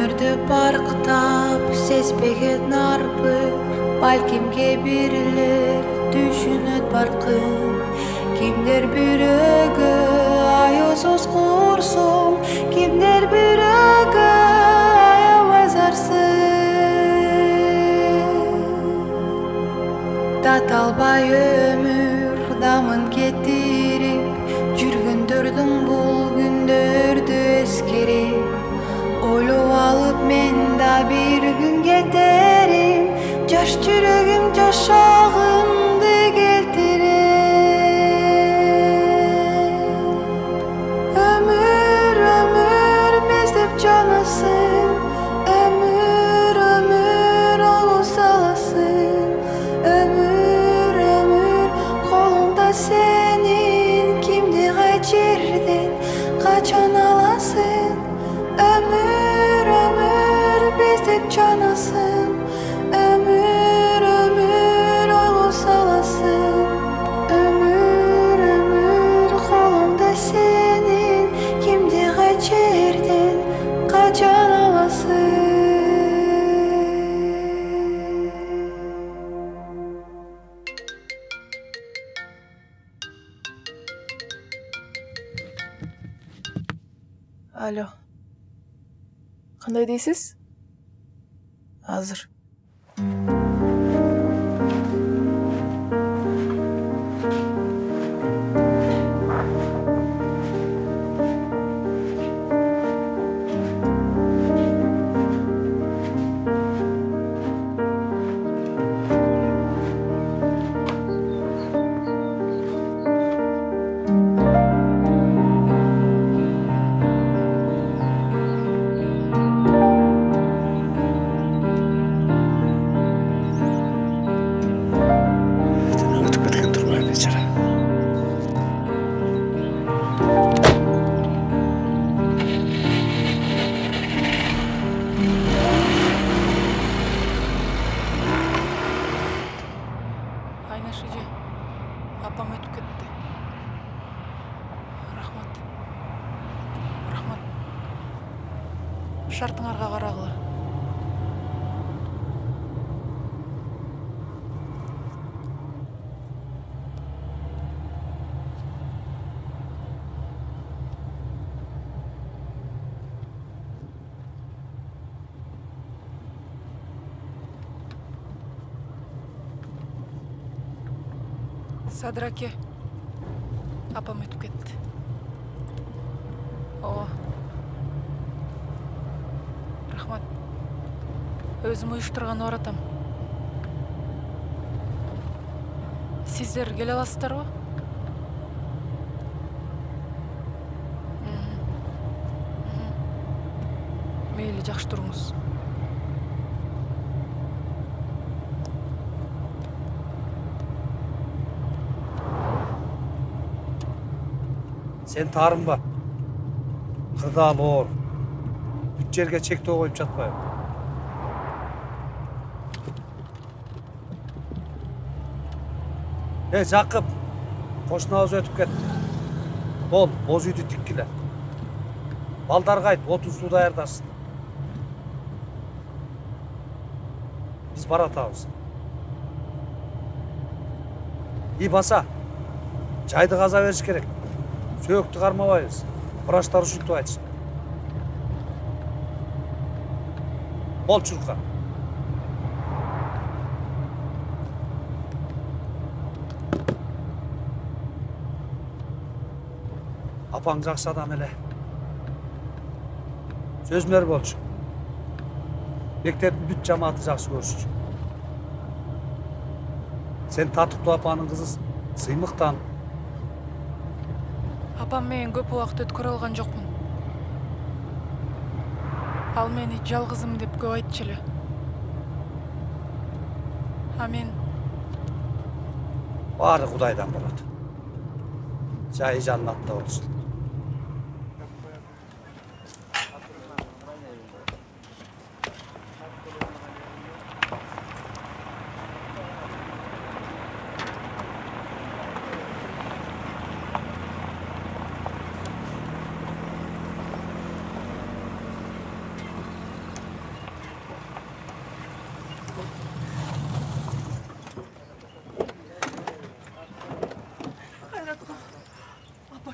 өмүрдү барктап сезбеген арбы, балким кээ бирлер түшүнөт баркын. Кимдер бүрөгө аяусуз курсун, кимдер бүрөгө аябай зарсың. Таталбай өмүр дамын кетирип, жүргөндөрдүн бул күндөрдү эскерип, ойлоп алып мен да бир күн кетерим, жаш жүрөгүм жашагымды келтирем. Өмүр, өмүр мездеп жанасың, өмүр, өмүр олу саласың, өмүр, өмүр колуңда сенин, кимди кай жерден качан аласың. Өмүр, өмүр бездеп жанасың, өмүр, өмүр ойго саласың, өмүр, өмүр колуңда сенин, кимди кай жерден качан аласың. Алло. Кандай дейсиз? Азыр. Өтүп кеткен турбай бечара. Айнаш эже, апам өтүп кетти. Рахмат. Рахмат. Шартыңарга карагыла. Садыр аке, апам өтүп кетти. Ооба. Рахмат. Өзүм уюштурган баратам. Сиздер келе аласыздарбы? Мейли, жакшы туруңуз. Сен тарынба. Кырдаал оор. Бүт жерге чектөө коюп жатпайбы. Жакып, кошунабыз өтүп кетти. Бол, боз үйдү тиккиле. Балдарга айт, отун суу даярдасын. Биз баратабыз. Баса, жайды каза бериш керек. Сөөктү кармабайбыз. Врачтар ушинтип айтышты. Бол, чурка. Апаң жакшы адам эле. Сөзмөр болчу. Мектептин бүт жамааты жакшы көрүшчү. Сен Татыктуу апанын кызысың, сыймыктан. Апам менен көп убакыт өткөрө алган жокмун. Ал мени жалгызым деп көп айтчу эле. А мен Баары Кудайдан болот. Жайы жаннатта болсун.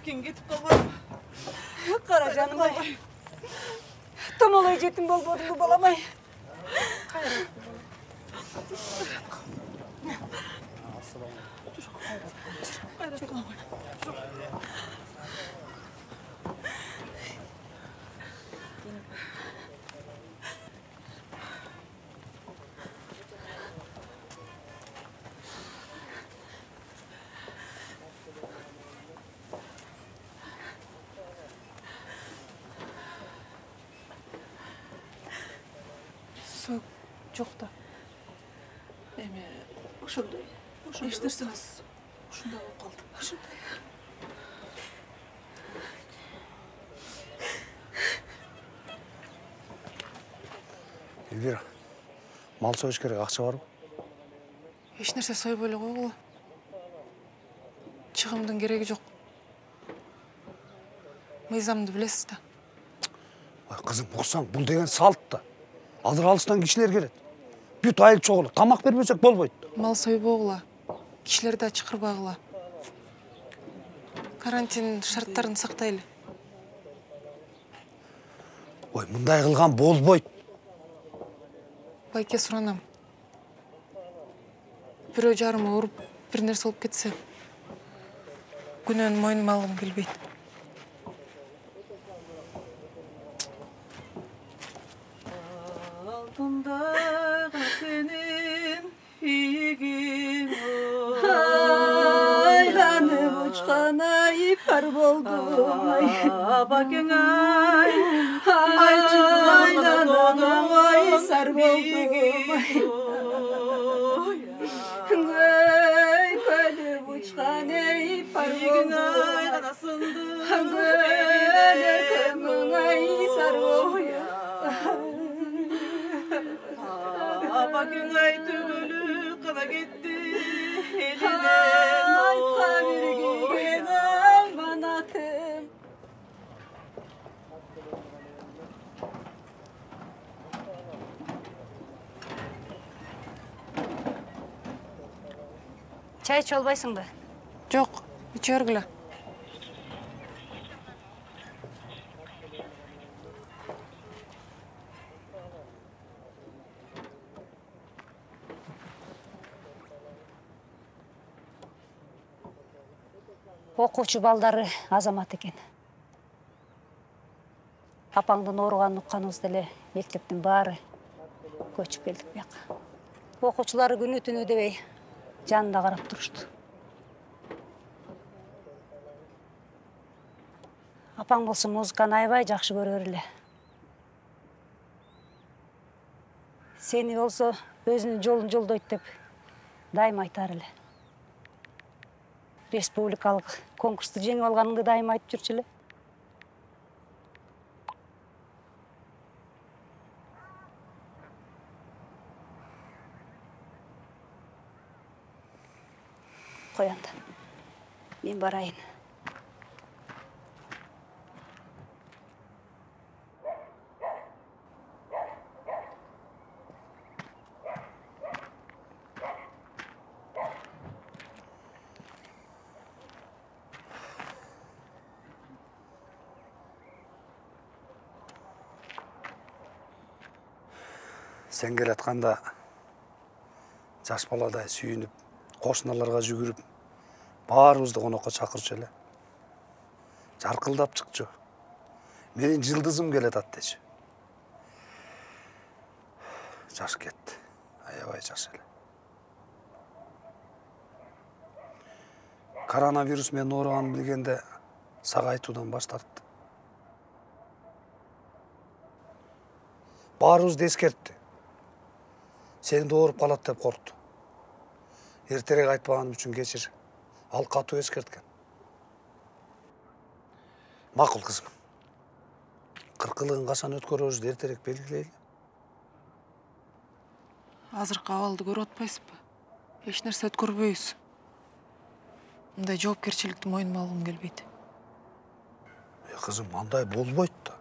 Кен кетіп қалмадым. Қара жаным ай. Томолай жетім болбодың бұл балам ай. Сөк жоқ та. Эме, ошондой. Эштерсеңиз, ушундай болуп калды. Ушундай. Элвира, мал союш керек, акча барбы? Эч нерсе сойбой эле койгула. Чыгымдын кереги жок. Мыйзамды билесиз да. Ой, кызым, уксаң, бул деген салт да. Алыр алыстан кишилер келет. Бүт айыл чогулу, тамак бербесек болбойт. Мал сойбогула. Кишилерди ачкырбагыла. Карантин шарттарын сактайлы. Ой, мындай кылган болбойт. Байке суранам. Бирөө жарымы уруп, бир нерсе болуп кетсе, күнөөнү мойнума алгым келбейт. Алтындағы сенин игиң Айланып учкан ай пар болдум ай. Бакең ай, Айланып ай сар болдум ай. Көлүп учкан ай пар болдум ай. Көлүкөмүң ай сар болдум. Бакең ай түгүлү кана кетти элинен. Айтка биргиген аманатым. Чай ичип албайсыңбы? Жок, иче бергиле. Окуучу балдары азамат экен. Апаңдын ооруганын укканыбызда эле мектептин баары көчүп келдик бияка. Окуучулары күнү түнү дебей жанына карап турушту. Апаң болсо музыканы аябай жакшы көрөр эле. Сени болсо өзүнүн жолун жолдойт деп дайым айтар эле. Республикалык конкурсту жеңип алганыңды дайым айтып жүрчү эле. Кой анда. Мен барайын. Sen келатканда жаш баладай сүйүнүп, кошуналарга жүгүрүп, баарыбызды конокко чакырчу эле. Жаркылдап чыкчу. Менин жылдызым келет ат дечү. Жаш кетти. Аябай жаш эле. Коронавирус менен ооруганын билгенде сага айтуудан баш тартты. Баарыбызды эскертти. Сени да ооруп калат деп коркту. Эртерээк айтпаганым үчүн кечир. Ал катуу эскерткен. Макул кызым. Кыркылыгын качан өткөрөбүздү эртерээк белгилейли. Азыркы абалды көрүп атпайсызбы? Эч нерсе өткөрбөйбүз. Мындай жоопкерчиликти мойнума алгым келбейт. Кызым, андай болбойт да.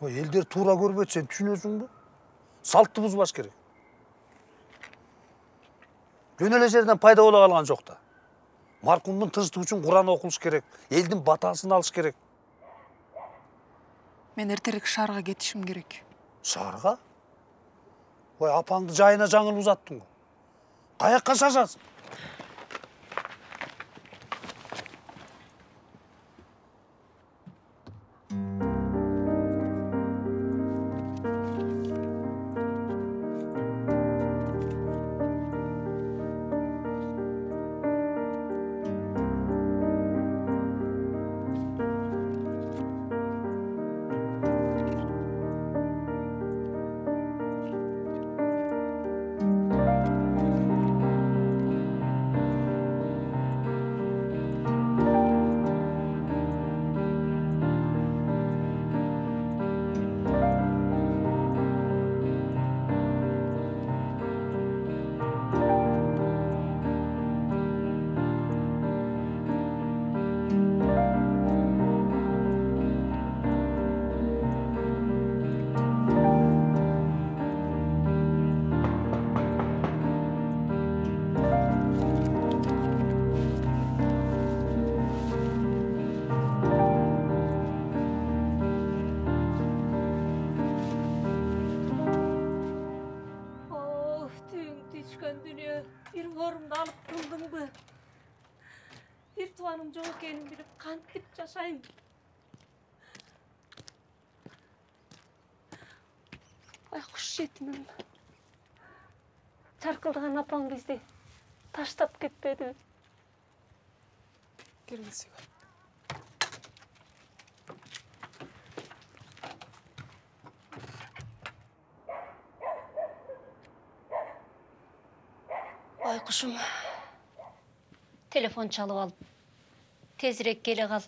Ой, элдер туура көрбөйт, сен түшүнөсүңбү? Салтты бузбаш керек. Жөн эле жерден пайда боло калган жок да. Маркумдун тынчтыгы үчүн Кур'ан окулуш керек. Элдин батасын алыш керек. Мен эртерээк шаарга кетишим керек. Шаарга? Ой, апаңды жайына жаңыл узаттың го. Каякка шашасың? Bir forumda alıp kıldın mı? Bir tuğanım çok ekenim bilip kantip yaşayayım. Baykuş yetimim. Çarkıldığın apan bizde taştap ketmedi. Келгиле. Baykuşum, telefon çalıp alıp, tezirek gele kal.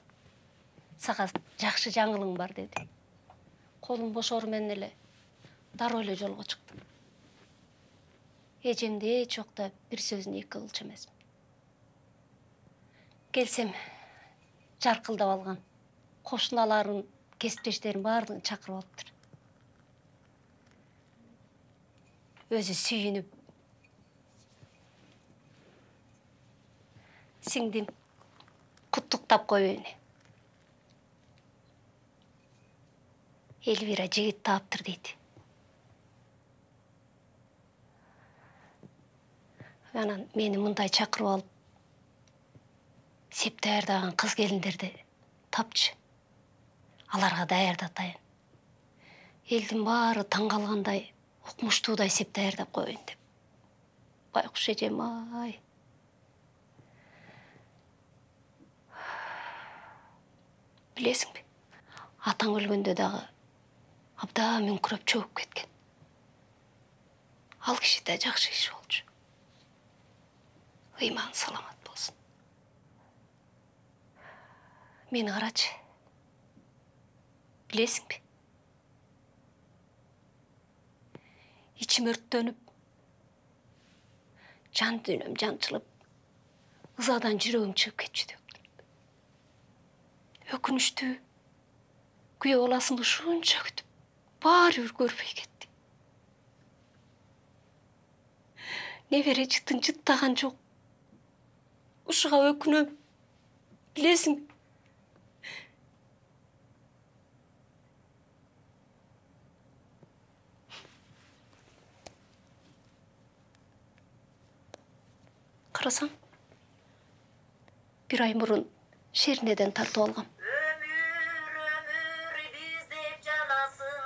Sağa jakşı жаңылың бар dedi. Kolum boş ormen ele, darı ele jolga çıktım. Ecemde çok da bir sözünü iki kılç emes. Gelsem, жаркылдап алган. Koşunalarin, kesipteşlerin bardığını çakırıp alıptır. Özü süyünüp, singdim, kutuktap koy beni. Elvira jigit taptır deydi. Anan meni mындай çakırıp alıp, sep daярдаган kız gelinlerdi tapçı. Alarga daярдатайын. Элдин баары таң калгандай, укмуштуудай сеп даярдап коеюн деп. Байкуш эжем ай. Билесиңби? Атаң өлгөндө дагы абдан мүңкүрөп чөгүп кеткен. Ал киши да жакшы киши болчу. Ыйман саламат болсун. Мени карачы. Билесиңби? İçim örttönüp, can dünüm jançılıp, ızadan жүрөгүм чыгып кетчү деп. Өкүнүштүү, күйөө баласымды ушунча күтүп, баары бир көрбөй кетти. Небере жытын жыттаган жок. Ушуга өкүнөм. Билесиңби? Карасаң, bir ay murун Şerine'den tartып алгам. Ömür ömür bizdep canasın,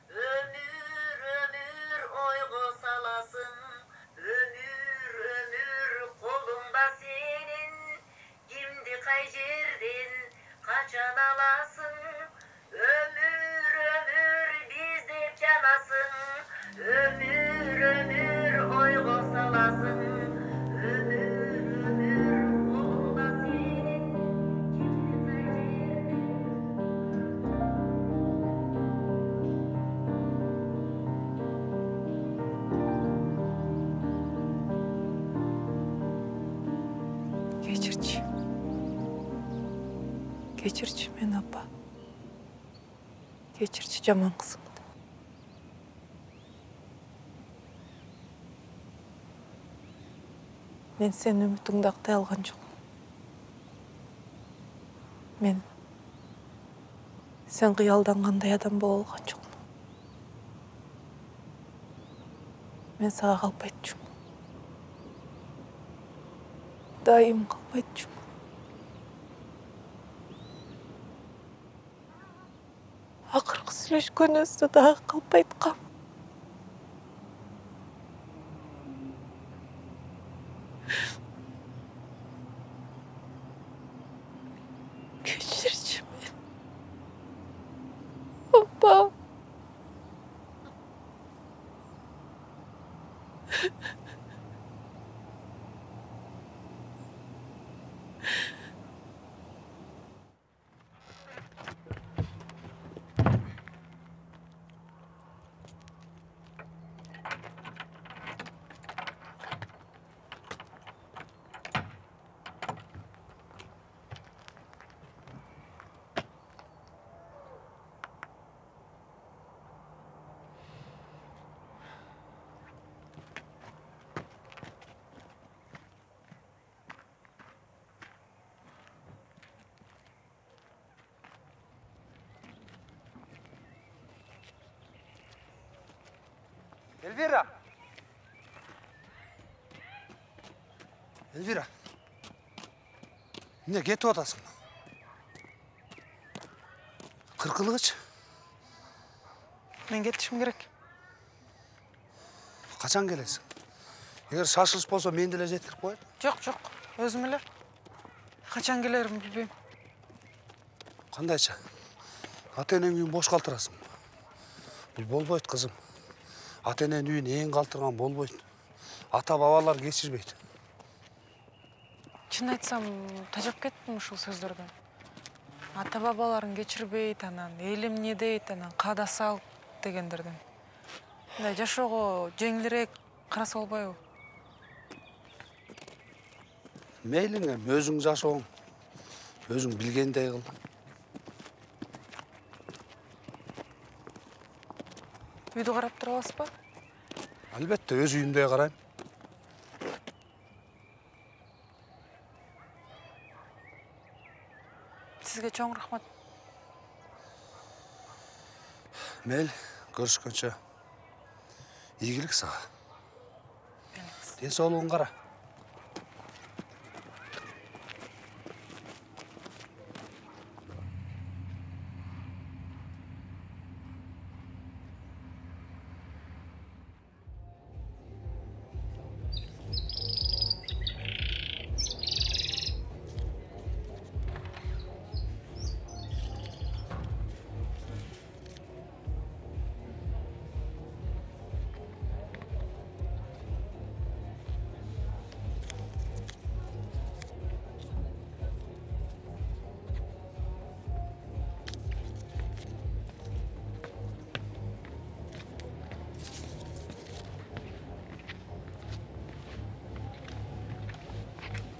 ömür ömür oygo salasın, ömür ömür kolunda senin, kimdi kay жерден kaçan alasın, ömür ömür bizdep canasın, ömür ömür oygo salasın. Кечирчи. Кечирчи мени апа. Кечирчи жаман кызымды. Мен сенин үмүтүңдү актай алган жокмун. Мен сен кыялдангандай адам боло алган жокмун. Мен сага калбайт жүрмүн. Дайым калбайт жүрмүн. Акыркы сүйлөшкөнүбүздө дагы калп айткам. Кечирчи мени. Апа. Эльвира! Эльвира! Эмне кетип атасың? Кыркылгыч. Мен кетишим керек. Качан келесиң? Эгер шашылыш болсо мен деле жеткирип коеюн. Жок, өзүм эле. Качан келеримди билбейм. Кандайча? Ата-энең үйүн бош калтырасың. Бул болбойт, кызым. Ата-эненин үйүн эң калтырган болбойт. Ата-бабалар кечирбейт. Чын айтсам, тажап кеттим ушул сөздөрдөн. Ата-бабаларын кечирбейт, анан элим эмне дейт, анан каада сал дегендерден. Мындай жашоого жеңилирээк караса болбойбу? Мейлиң эми өзүң жашооң. Өзүң билгендей кыл. Үйдү карап тура аласызбы? Албетте, өз үйүмдөй карайм. Сизге чоң рахмат. Мейли, көрүшкөнчө. Ийгилик сага. Ден соолугуң кара.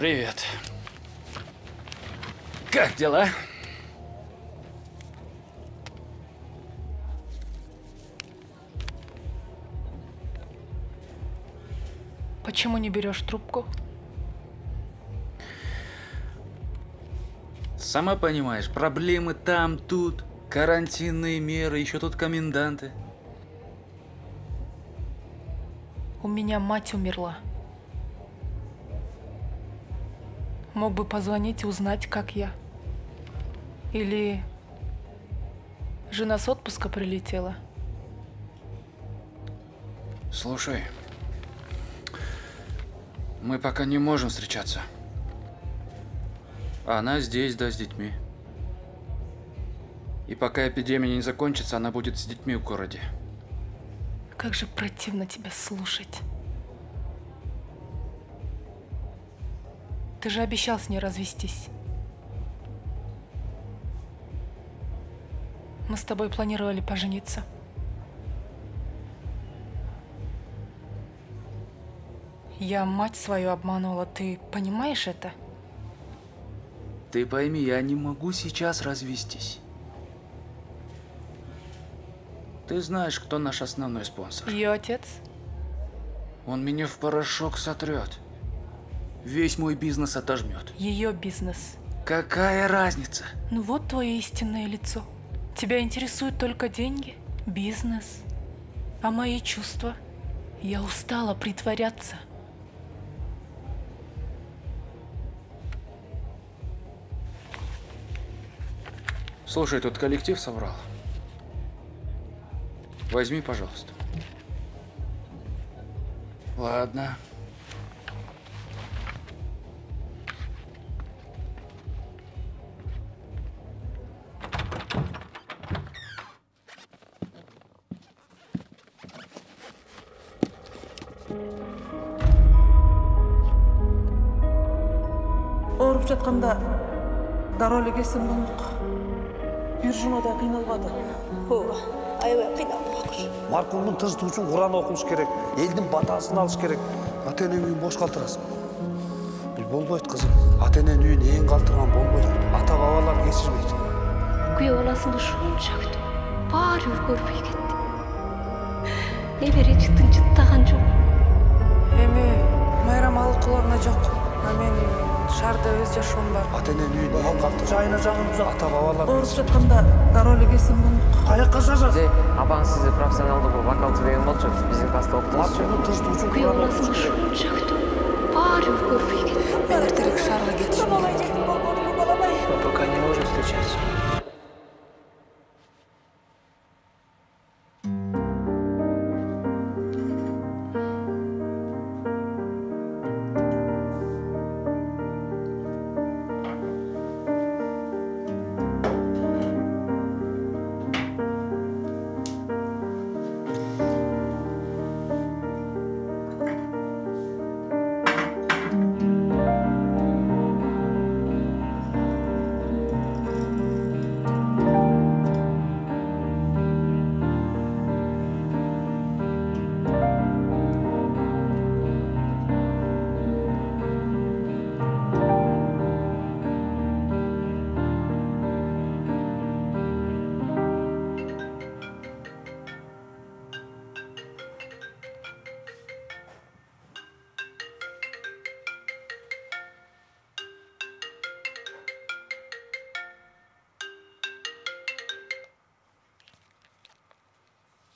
Привет. Как дела? Почему не берешь трубку? Сама понимаешь, проблемы там, тут, карантинные меры, еще тут коменданты. У меня мать умерла. Мог бы позвонить и узнать, как я. Или жена с отпуска прилетела. Слушай, мы пока не можем встречаться. Она здесь, да, с детьми. И пока эпидемия не закончится, она будет с детьми в городе. Как же противно тебя слушать. Ты же обещал с ней развестись. Мы с тобой планировали пожениться. Я мать свою обманула, ты понимаешь это? Ты пойми, я не могу сейчас развестись. Ты знаешь, кто наш основной спонсор? Ее отец? Он меня в порошок сотрет. Весь мой бизнес отожмет. Ее бизнес. Какая разница? Ну вот твое истинное лицо. Тебя интересуют только деньги, бизнес. А мои чувства? Я устала притворяться. Слушай, тут коллектив соврал. Возьми, пожалуйста. Ладно. Ооруп жатканда дароо эле келсем болмок. Бир жумада кыйналбады. Ооба, аябай кыйналдым. Маркумдун тынчтыгы үчүн Куран окуш керек, элдин батасын алыш керек. Ата энең үйүн бош калтырасың. Бул болбойт кызым. Ата эненин үйүн эң калтырган болбойт. Ата бабалар кечирбейт. Күйөө баласыны ушунча күтүп, баары көрбөй кетти. Небере жытын жыттаган жок. Эми майрам алкуларына жок. А мен шаарда өз жашоом бар. Ата эненин үйүн эң калтырган. Жайына жагын бузак. Ата бабалар Ооруп жатканда дароо эле келсем болмок. каяка жашасың? Апаңыз сізді профессионалдық вокалшы деген болчу. Биздин класста окутуңузчу. Маркумдун тынчтыгы үчүн Күйөө Куран баласыны окуш керек. ушунча күтүп, баары көрбөй кетти. Мен эртерээк шаарга кетишим керек. Мы пока не можем встречаться.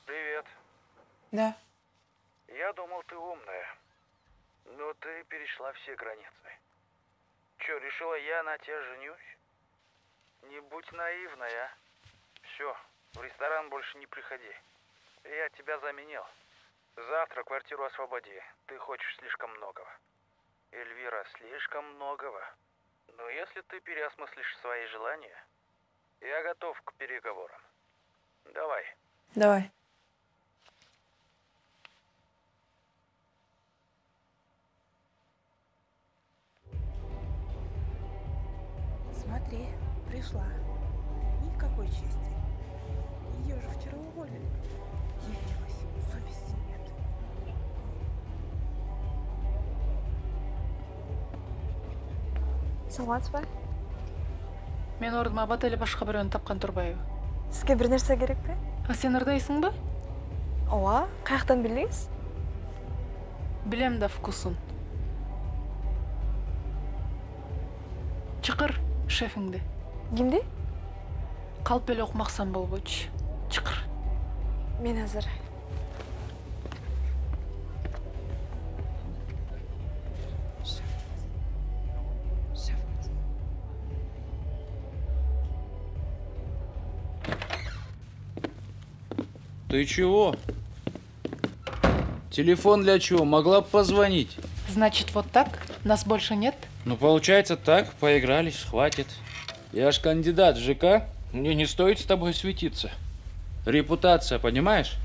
Привет. Да. Я думал, ты умная. Но ты перешла все границы. Чё, решила, я на тебя женюсь? Не будь наивной, а. Все, в ресторан больше не приходи. Я тебя заменил. Завтра квартиру освободи. Ты хочешь слишком многого. Эльвира, слишком многого. Но если ты переосмыслишь свои желания, я готов к переговорам. Давай. Давай. Смотри, пришла. Никакой чести. Ее же вчера уволили. Явилась. Совести нет. саламатсыз ба? Мен ордума абат эле башка бирөөнү тапкан турбайбы? Сизге бир нерсе керекпи? А сен ырдайсыңбы? Ооба, каяктан билдиңиз? Билем да вкусун. Чыкыр шефиңди. Кимди? Калп эле окумаксан болбойчу. Чыкыр. Мен азыр. Ты чего? Телефон для чего? Могла бы позвонить. Значит, вот так? Нас больше нет? Ну, получается так, поигрались, хватит. Я ж кандидат в ЖК, мне не стоит с тобой светиться. Репутация, понимаешь?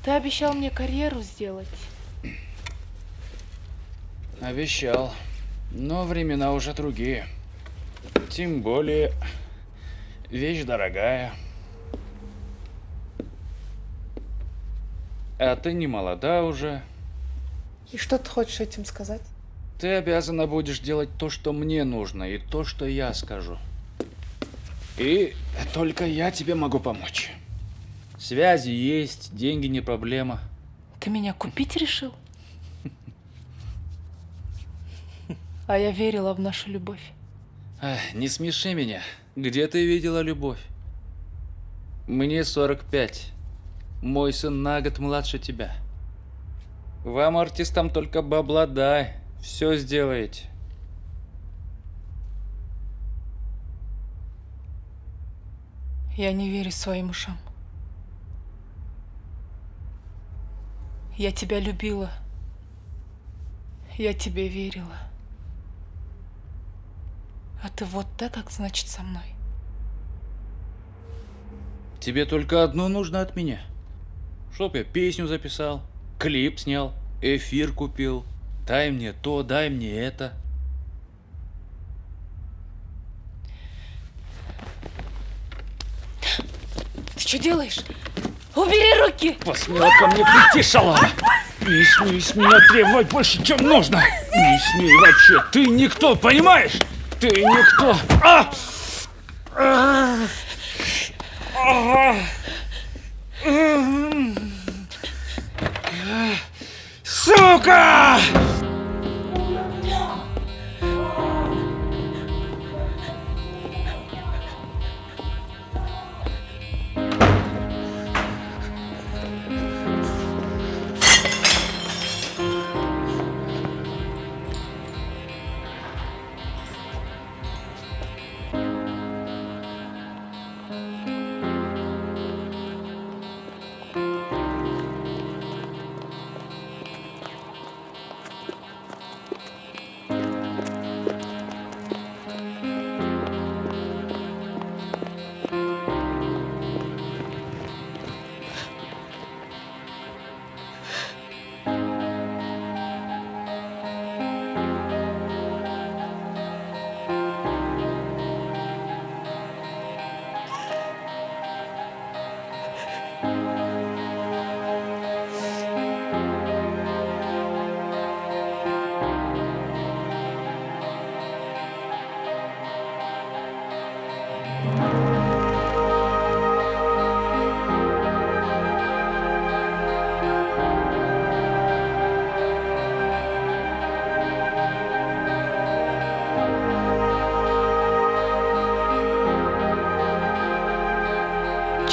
Ты обещал мне карьеру сделать. Обещал. Но времена уже другие. Тем более, вещь дорогая. А ты не молода уже. И что ты хочешь этим сказать? Ты обязана будешь делать то, что мне нужно, и то, что я скажу. И только я тебе могу помочь. Связи есть, деньги не проблема. Ты меня купить решил? А я верила в нашу любовь. Не смеши меня. Где ты видела любовь? Мне 45. Мой сын на год младше тебя. Вам, артистам, только бабла дай. Все сделаете. Я не верю своим ушам. Я тебя любила. Я тебе верила. А ты вот так, значит, со мной. Тебе только одно нужно от меня. Чтоб я песню записал, клип снял, эфир купил. Дай мне то, дай мне это. Ты что делаешь? Убери руки! Посмела ко мне прийти, шалава! Не смей с меня требовать больше, чем нужно! Не смей вообще! Ты никто, понимаешь? Ты никто! Сука!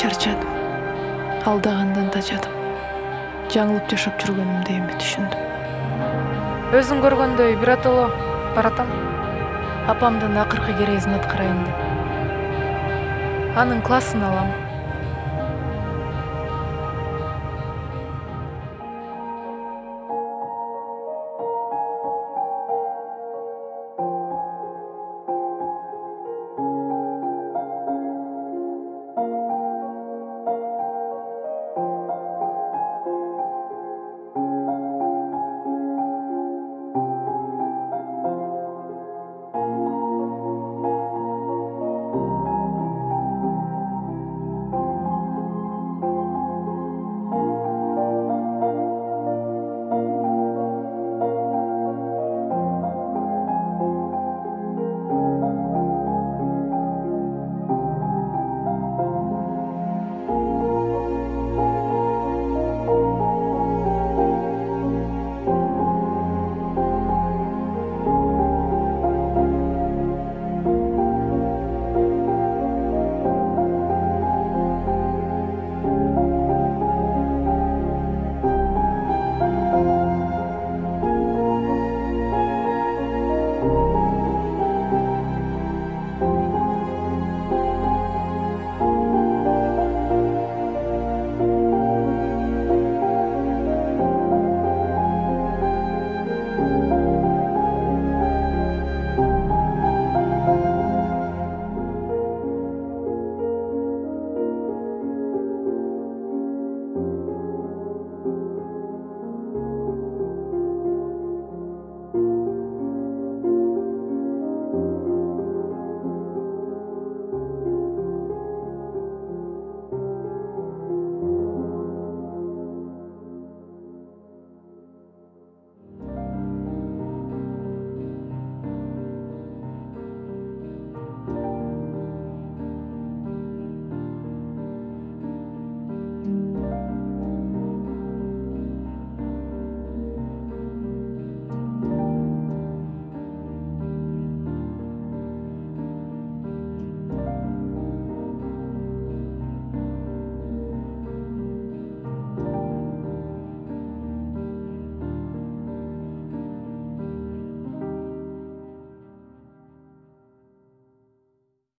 Чарчадым. Алдагандан тажадым. Жаңылып жашап жүргөнүмдү эми түшүндүм. Өзүң көргөндөй биротоло баратам. Апамдын акыркы керезин аткарайын деп. Анын классын алам.